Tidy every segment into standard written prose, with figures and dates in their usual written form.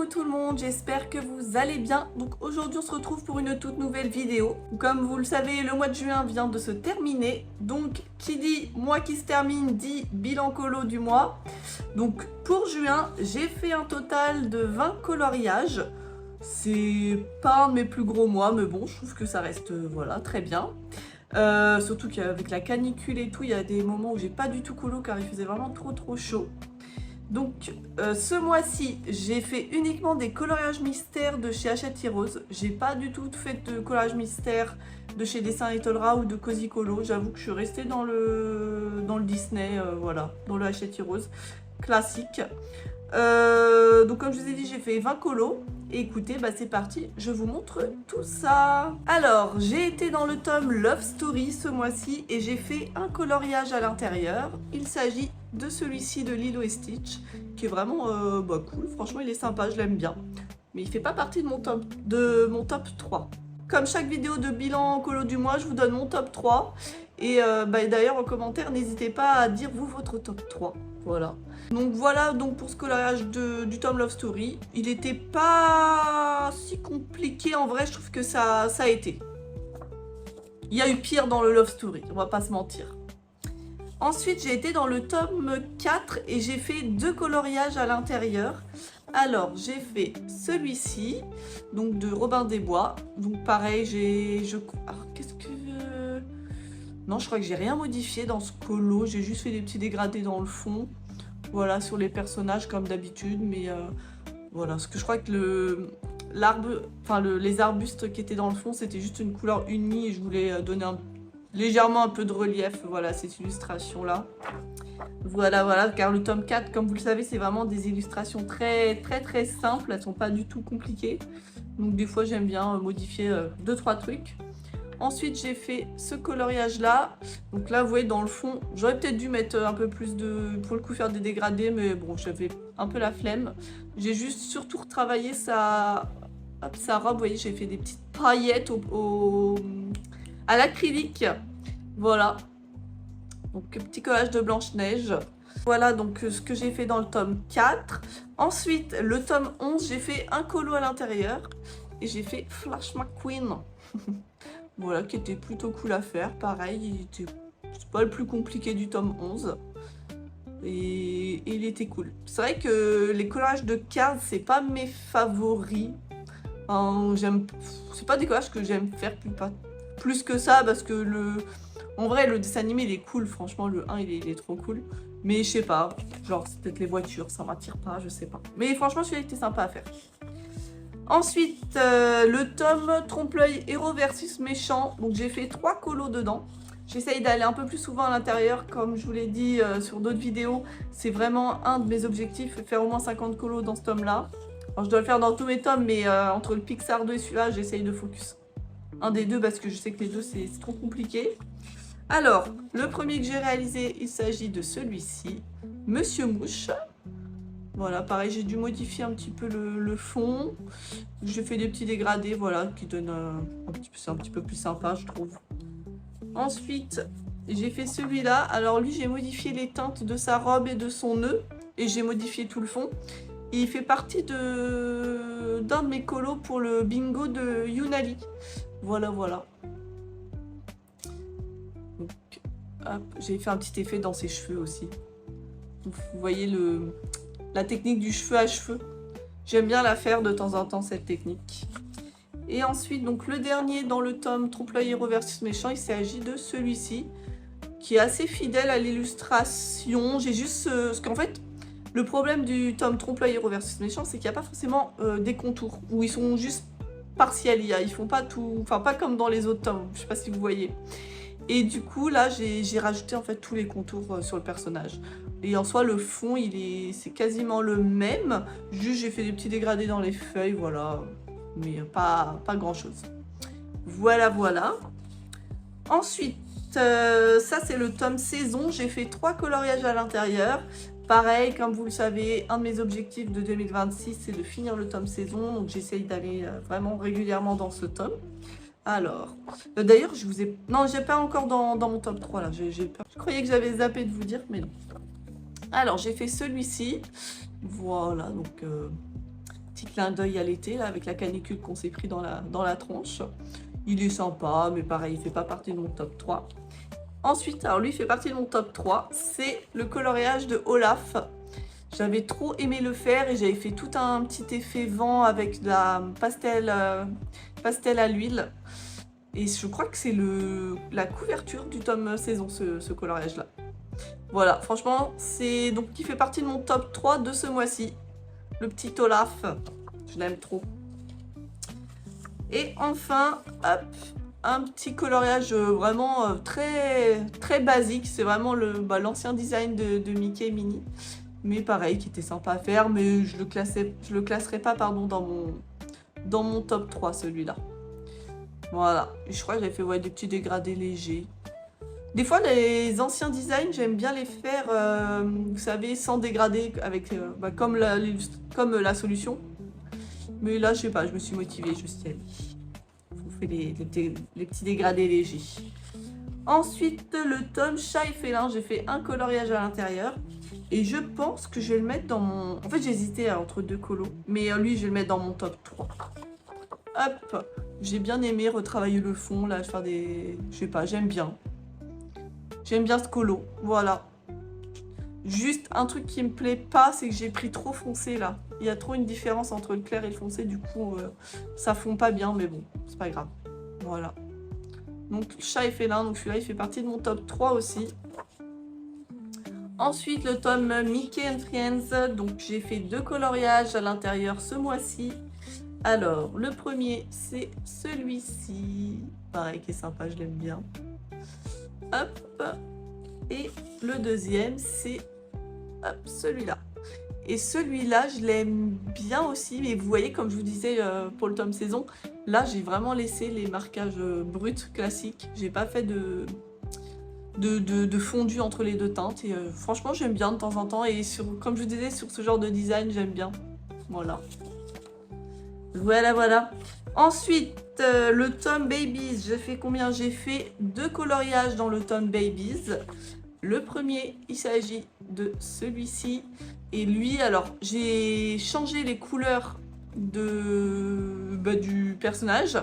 tout le monde, j'espère que vous allez bien. Donc aujourd'hui on se retrouve pour une toute nouvelle vidéo. Comme vous le savez, le mois de juin vient de se terminer. Donc qui dit mois qui se termine dit bilan colo du mois. Donc pour juin, j'ai fait un total de 20 coloriages. C'est pas un de mes plus gros mois, mais bon, je trouve que ça reste voilà, très bien. Surtout qu'avec la canicule et tout, il y a des moments où j'ai pas du tout colo car il faisait vraiment trop chaud. Donc ce mois-ci, j'ai fait uniquement des coloriages mystères de chez Hachette Heroes. J'ai pas du tout fait de coloriage mystère de chez Dessin Etolra ou de Cozy Colo. J'avoue que je suis restée dans le Disney, voilà, dans le Hachette Heroes classique. Donc comme je vous ai dit, j'ai fait 20 colos. Et écoutez, bah c'est parti, je vous montre tout ça. Alors, j'ai été dans le tome Love Story ce mois-ci et j'ai fait un coloriage à l'intérieur. Il s'agit de celui-ci de Lilo et Stitch, qui est vraiment cool. Franchement, il est sympa, je l'aime bien. Mais il fait pas partie de mon top 3. Comme chaque vidéo de bilan colo du mois, je vous donne mon top 3. Et d'ailleurs, en commentaire, n'hésitez pas à dire vous votre top 3. Voilà. Donc voilà donc pour ce coloriage du tome Love Story. Il n'était pas si compliqué en vrai, je trouve que ça a été. Il y a eu pire dans le Love Story, on va pas se mentir. Ensuite j'ai été dans le tome 4 et j'ai fait 2 coloriages à l'intérieur. Alors j'ai fait celui-ci, donc de Robin des Bois. Donc pareil, alors qu'est-ce que... Non, je crois que j'ai rien modifié dans ce colo, j'ai juste fait des petits dégradés dans le fond. Voilà, sur les personnages comme d'habitude, mais voilà, parce que je crois que les arbustes qui étaient dans le fond, c'était juste une couleur unie et je voulais donner légèrement un peu de relief, voilà, cette illustration-là. Voilà, car le tome 4, comme vous le savez, c'est vraiment des illustrations très simples, elles sont pas du tout compliquées. Donc des fois, j'aime bien modifier 2-3 trucs. Ensuite, j'ai fait ce coloriage-là. Donc là, vous voyez, dans le fond, j'aurais peut-être dû mettre un peu plus pour le coup, faire des dégradés. Mais bon, j'avais un peu la flemme. J'ai juste surtout retravaillé sa robe. Vous voyez, j'ai fait des petites paillettes à l'acrylique. Voilà. Donc, petit collage de Blanche-Neige. Voilà donc ce que j'ai fait dans le tome 4. Ensuite, le tome 11, j'ai fait un colo à l'intérieur. Et j'ai fait Flash McQueen. Voilà, qui était plutôt cool à faire. Pareil, c'est pas le plus compliqué du tome 11. Et il était cool. C'est vrai que les collages de cartes, c'est pas mes favoris. C'est pas des collages que j'aime faire plus que ça, parce que en vrai, le dessin animé, il est cool. Franchement, le 1, il est trop cool. Mais je sais pas, genre, c'est peut-être les voitures, ça m'attire pas, je sais pas. Mais franchement, celui-là était sympa à faire. Ensuite, le tome Trompe-l'œil héros versus méchant. Donc j'ai fait 3 colos dedans. J'essaye d'aller un peu plus souvent à l'intérieur, comme je vous l'ai dit sur d'autres vidéos. C'est vraiment un de mes objectifs, faire au moins 50 colos dans ce tome-là. Alors je dois le faire dans tous mes tomes, mais entre le Pixar 2 et celui-là, j'essaye de focus un des deux parce que je sais que les deux, c'est trop compliqué. Alors, le premier que j'ai réalisé, il s'agit de celui-ci, Monsieur Mouche. Voilà, pareil, j'ai dû modifier un petit peu le fond. J'ai fait des petits dégradés, voilà, qui donnent c'est un petit peu plus sympa, je trouve. Ensuite, j'ai fait celui-là. Alors lui, j'ai modifié les teintes de sa robe et de son nœud. Et j'ai modifié tout le fond. Et il fait partie d'un de mes colos pour le bingo de Younali. Voilà. Donc, hop, j'ai fait un petit effet dans ses cheveux aussi. Vous voyez la technique du cheveu à cheveux. J'aime bien la faire de temps en temps, cette technique. Et ensuite, donc le dernier dans le tome Trompe-l'œil héros versus méchant, il s'agit de celui-ci, qui est assez fidèle à l'illustration. J'ai juste... parce qu'en fait, le problème du tome Trompe-l'œil héros versus méchant, c'est qu'il n'y a pas forcément des contours, où ils sont juste partiels. Ils font pas tout... Enfin, pas comme dans les autres tomes, je sais pas si vous voyez. Et du coup, là, j'ai rajouté en fait tous les contours sur le personnage. Et en soi, le fond, c'est quasiment le même. Juste, j'ai fait des petits dégradés dans les feuilles, voilà. Mais pas grand-chose. Voilà. Ensuite, ça, c'est le tome saison. J'ai fait 3 coloriages à l'intérieur. Pareil, comme vous le savez, un de mes objectifs de 2026, c'est de finir le tome saison. Donc, j'essaye d'aller vraiment régulièrement dans ce tome. Alors, d'ailleurs, je vous ai... Non, j'ai pas encore dans mon top 3, là. Je croyais que j'avais zappé de vous dire, mais non. Alors, j'ai fait celui-ci. Voilà, donc Petit clin d'œil à l'été, là, avec la canicule qu'on s'est pris dans la tronche. Il est sympa, mais pareil, il fait pas partie de mon top 3. Ensuite, alors lui, il fait partie de mon top 3. C'est le coloriage de Olaf. J'avais trop aimé le faire et j'avais fait tout un petit effet vent avec de la pastel à l'huile. Et je crois que c'est la couverture du tome saison, ce coloriage-là. Voilà, franchement, c'est donc qui fait partie de mon top 3 de ce mois-ci. Le petit Olaf, je l'aime trop. Et enfin, hop, un petit coloriage vraiment très basique. C'est vraiment l'ancien design de Mickey et Minnie. Mais pareil, qui était sympa à faire, mais je le classerai pas pardon, dans mon top 3, celui-là. Voilà, et je crois que j'avais fait des petits dégradés légers. Des fois, les anciens designs, j'aime bien les faire, vous savez, sans dégradé, avec, comme la solution. Mais là, je sais pas, je me suis motivée, je me suis dit, allez, je vous fais les petits dégradés légers. Ensuite, le tome Chat et Félin, j'ai fait un coloriage à l'intérieur. Et je pense que je vais le mettre dans mon... En fait, j'hésitais entre deux colos, mais lui, je vais le mettre dans mon top 3. Hop, j'ai bien aimé retravailler le fond, là, faire des... Je sais pas, j'aime bien. J'aime bien ce colo, voilà. Juste un truc qui me plaît pas, c'est que j'ai pris trop foncé, là. Il y a trop une différence entre le clair et le foncé, du coup, ça fond pas bien, mais bon, c'est pas grave. Voilà. Donc, Chat et Félin, donc celui-là, il fait partie de mon top 3 aussi. Ensuite, le tome Mickey and Friends. Donc, j'ai fait 2 coloriages à l'intérieur ce mois-ci. Alors, le premier, c'est celui-ci. Pareil, qui est sympa, je l'aime bien. Hop. Et le deuxième, c'est celui-là. Et celui-là, je l'aime bien aussi. Mais vous voyez, comme je vous disais pour le tome saison, là, j'ai vraiment laissé les marquages bruts classiques. J'ai pas fait de fondu entre les deux teintes et franchement j'aime bien de temps en temps et comme je vous disais sur ce genre de design j'aime bien. Voilà. Voilà. Ensuite le tome Babies, j'ai fait combien? J'ai fait 2 coloriages dans le tome Babies. Le premier, il s'agit de celui-ci et lui, alors j'ai changé les couleurs du personnage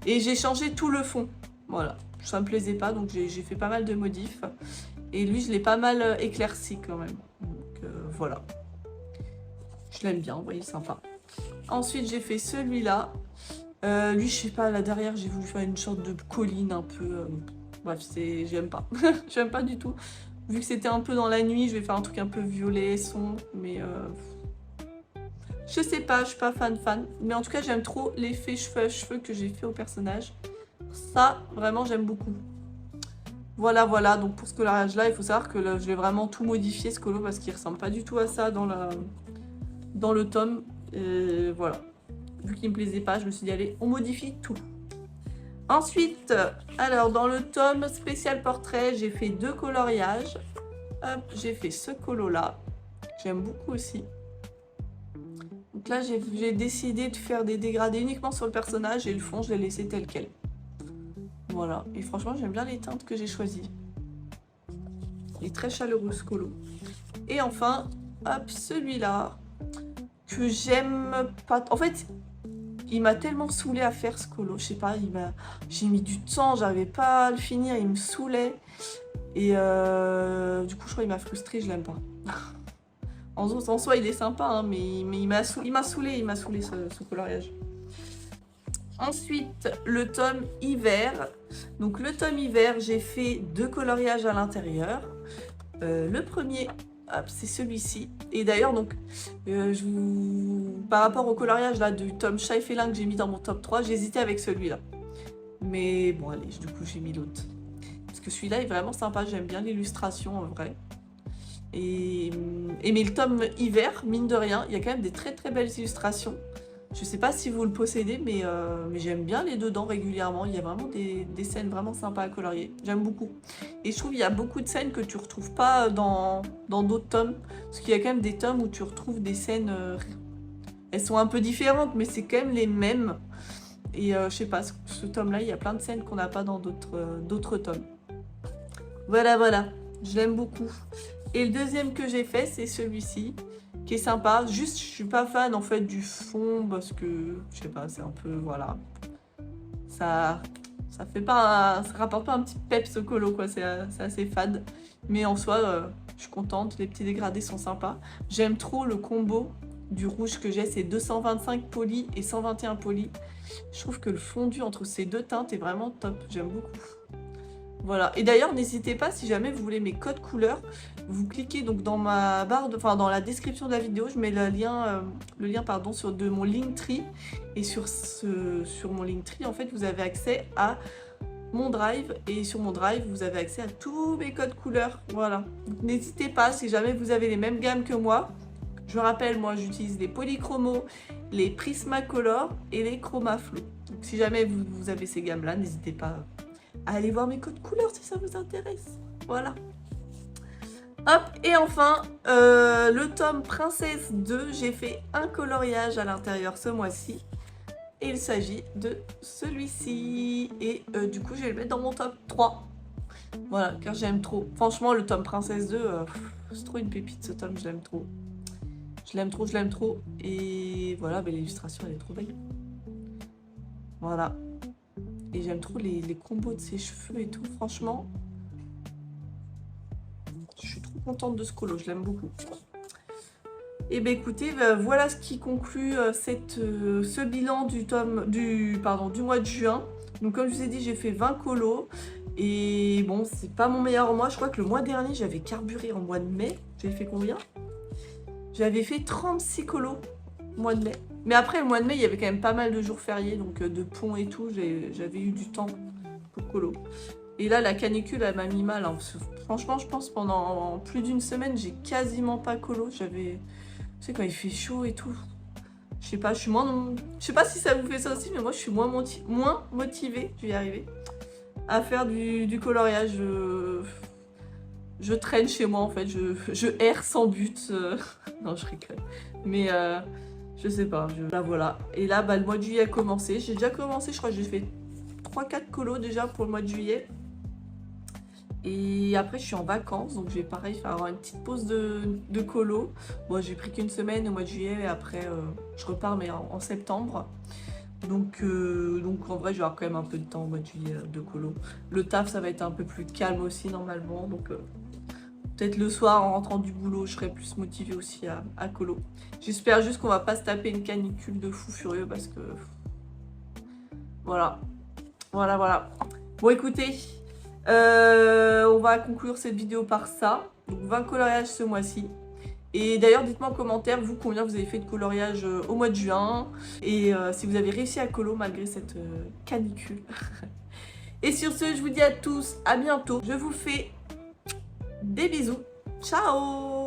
et j'ai changé tout le fond. Voilà. Ça me plaisait pas, donc j'ai fait pas mal de modifs. Et lui, je l'ai pas mal éclairci quand même. Donc voilà. Je l'aime bien, vous voyez, sympa. Ensuite, j'ai fait celui-là. Lui, je sais pas, là derrière, j'ai voulu faire une sorte de colline un peu... bref, j'aime pas. J'aime pas du tout. Vu que c'était un peu dans la nuit, je vais faire un truc un peu violet, sombre. Mais je sais pas, je suis pas fan. Mais en tout cas, j'aime trop l'effet cheveux à cheveux que j'ai fait au personnage. Ça, vraiment, j'aime beaucoup. Voilà, donc pour ce coloriage-là, il faut savoir que je vais vraiment tout modifier, ce colo, parce qu'il ressemble pas du tout à ça dans le tome. Et voilà. Vu qu'il me plaisait pas, je me suis dit, allez, on modifie tout. Ensuite, alors, dans le tome spécial portrait, j'ai fait 2 coloriages. Hop, j'ai fait ce colo-là. J'aime beaucoup aussi. Donc là, j'ai décidé de faire des dégradés uniquement sur le personnage et le fond, je l'ai laissé tel quel. Voilà, et franchement j'aime bien les teintes que j'ai choisies. Il est très chaleureux ce colo. Et enfin, hop, celui-là, que j'aime pas... En fait, il m'a tellement saoulé à faire ce colo, je sais pas, j'ai mis du temps, j'arrivais pas à le finir, il me saoulait. Et du coup je crois qu'il m'a frustré, je l'aime pas. En soi il est sympa, hein, mais il m'a saoulé ce coloriage. Ensuite, le tome hiver. Donc le tome hiver, j'ai fait 2 coloriages à l'intérieur. Le premier, c'est celui-ci. Et d'ailleurs, donc, par rapport au coloriage là, du tome Chat et Félin que j'ai mis dans mon top 3, j'hésitais avec celui-là. Mais bon, allez, du coup, j'ai mis l'autre. Parce que celui-là est vraiment sympa, j'aime bien l'illustration en vrai. Mais le tome hiver, mine de rien, il y a quand même des très belles illustrations. Je sais pas si vous le possédez, mais j'aime bien les dedans régulièrement. Il y a vraiment des scènes vraiment sympas à colorier. J'aime beaucoup. Et je trouve qu'il y a beaucoup de scènes que tu retrouves pas dans d'autres tomes. Parce qu'il y a quand même des tomes où tu retrouves des scènes... elles sont un peu différentes, mais c'est quand même les mêmes. Et je sais pas, ce tome-là, il y a plein de scènes qu'on n'a pas dans d'autres tomes. Voilà. Je l'aime beaucoup. Et le deuxième que j'ai fait, c'est celui-ci, qui est sympa. Juste, je suis pas fan en fait du fond parce que, je sais pas, c'est un peu, voilà. Ça fait pas, ça rapporte pas un petit peps au colo, quoi. C'est assez fade. Mais en soi, je suis contente. Les petits dégradés sont sympas. J'aime trop le combo du rouge que j'ai. C'est 225 polis et 121 polis. Je trouve que le fondu entre ces deux teintes est vraiment top. J'aime beaucoup. Voilà. Et d'ailleurs, n'hésitez pas, si jamais vous voulez mes codes couleurs, vous cliquez donc dans ma barre, enfin dans la description de la vidéo, je mets le lien pardon, de mon Linktree. Et sur mon Linktree, en fait, vous avez accès à mon drive. Et sur mon drive, vous avez accès à tous mes codes couleurs. Voilà. N'hésitez pas, si jamais vous avez les mêmes gammes que moi. Je rappelle, moi, j'utilise les Polychromos, les Prismacolor et les Chromaflow. Donc, si jamais vous avez ces gammes-là, n'hésitez pas à aller voir mes codes couleurs si ça vous intéresse. Voilà. Hop, et enfin, le tome Princesse 2, j'ai fait un coloriage à l'intérieur ce mois-ci. Et il s'agit de celui-ci. Et du coup, je vais le mettre dans mon top 3. Voilà, car j'aime trop. Franchement, le tome Princesse 2, c'est trop une pépite ce tome, je l'aime trop. Je l'aime trop, je l'aime trop. Et voilà, ben, l'illustration, elle est trop belle. Voilà. Et j'aime trop les combos de ses cheveux et tout. Franchement, je suis trop contente de ce colo. Je l'aime beaucoup. Et bien écoutez, voilà ce qui conclut ce bilan du mois de juin. Donc comme je vous ai dit, j'ai fait 20 colos. Et bon, c'est pas mon meilleur mois. Je crois que le mois dernier, j'avais carburé en mois de mai. J'avais fait combien? J'avais fait 36 colos au mois de mai. Mais après, le mois de mai, il y avait quand même pas mal de jours fériés. Donc de pont et tout, j'avais eu du temps pour colo. Et là, la canicule, elle m'a mis mal. Hein. Franchement, je pense pendant plus d'une semaine, j'ai quasiment pas colo. Tu sais, quand il fait chaud et tout. Je sais pas, je sais pas si ça vous fait ça aussi, mais moi, je suis moins motivée, je vais y arriver, à faire du coloriage. Je traîne chez moi, en fait. Je erre sans but. Non, je rigole. Mais je sais pas. Là, voilà. Et là, bah, le mois de juillet a commencé. J'ai déjà commencé, je crois que j'ai fait 3-4 colos déjà pour le mois de juillet. Et après, je suis en vacances, donc je vais pareil faire une petite pause de colo. Bon, j'ai pris qu'une semaine au mois de juillet, et après, je repars, mais en septembre. Donc en vrai, je vais avoir quand même un peu de temps au mois de juillet de colo. Le taf, ça va être un peu plus calme aussi, normalement. Donc, peut-être le soir, en rentrant du boulot, je serai plus motivée aussi à colo. J'espère juste qu'on va pas se taper une canicule de fou furieux, parce que... Voilà. Voilà. Bon, écoutez... on va conclure cette vidéo par ça. Donc 20 coloriages ce mois-ci. Et d'ailleurs, dites-moi en commentaire, vous, combien vous avez fait de coloriage au mois de juin. Et si vous avez réussi à colo malgré cette canicule. Et sur ce, je vous dis à tous, à bientôt. Je vous fais des bisous. Ciao!